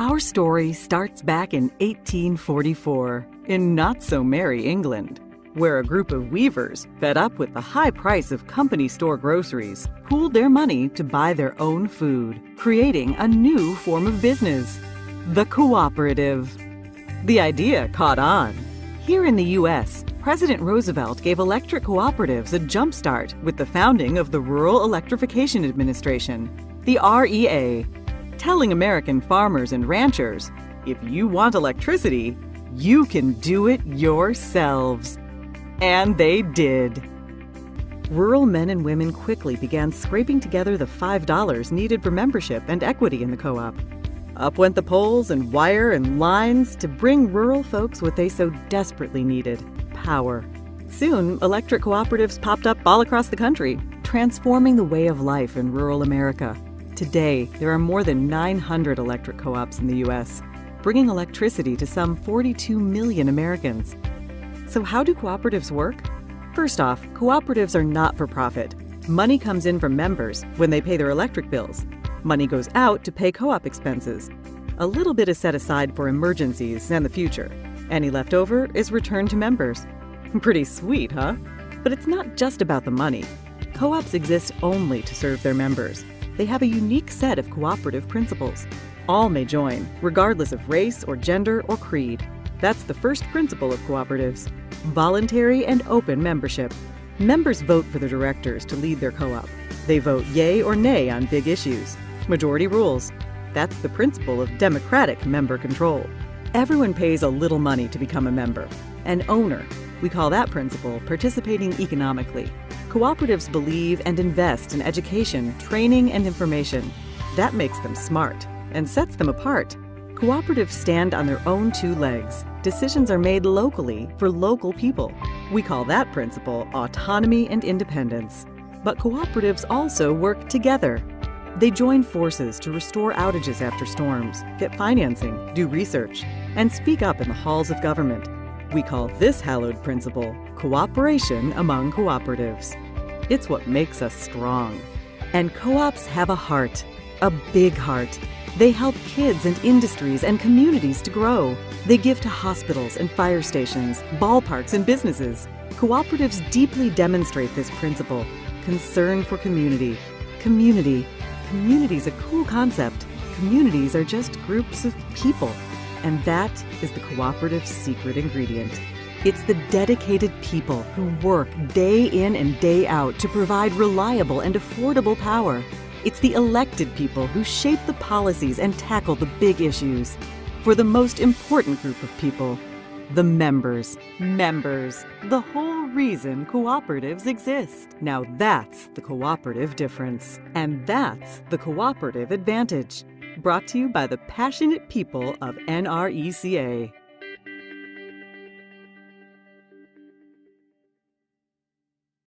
Our story starts back in 1844 in not-so-merry England, where a group of weavers, fed up with the high price of company store groceries, pooled their money to buy their own food, creating a new form of business, the cooperative. The idea caught on. Here in the U.S., President Roosevelt gave electric cooperatives a jumpstart with the founding of the Rural Electrification Administration, the REA, telling American farmers and ranchers, if you want electricity, you can do it yourselves. And they did. Rural men and women quickly began scraping together the $5 needed for membership and equity in the co-op. Up went the poles and wire and lines to bring rural folks what they so desperately needed: power. Soon, electric cooperatives popped up all across the country, transforming the way of life in rural America. Today, there are more than 900 electric co-ops in the U.S., bringing electricity to some 42 million Americans. So how do cooperatives work? First off, cooperatives are not for profit. Money comes in from members when they pay their electric bills. Money goes out to pay co-op expenses. A little bit is set aside for emergencies and the future. Any leftover is returned to members. Pretty sweet, huh? But it's not just about the money. Co-ops exist only to serve their members. They have a unique set of cooperative principles. All may join, regardless of race or gender or creed. That's the first principle of cooperatives: voluntary and open membership. Members vote for the directors to lead their co-op. They vote yay or nay on big issues. Majority rules. That's the principle of democratic member control. Everyone pays a little money to become a member. An owner. We call that principle participating economically. Cooperatives believe and invest in education, training, and information. That makes them smart and sets them apart. Cooperatives stand on their own two legs. Decisions are made locally for local people. We call that principle autonomy and independence. But cooperatives also work together. They join forces to restore outages after storms, get financing, do research, and speak up in the halls of government. We call this hallowed principle cooperation among cooperatives. It's what makes us strong. And co-ops have a heart, a big heart. They help kids and industries and communities to grow. They give to hospitals and fire stations, ballparks and businesses. Cooperatives deeply demonstrate this principle: concern for community. Community's a cool concept. Communities are just groups of people. And that is the cooperative's secret ingredient. It's the dedicated people who work day in and day out to provide reliable and affordable power. It's the elected people who shape the policies and tackle the big issues. For the most important group of people, the members. Members, the whole reason cooperatives exist. Now that's the cooperative difference. And that's the cooperative advantage. Brought to you by the passionate people of NRECA.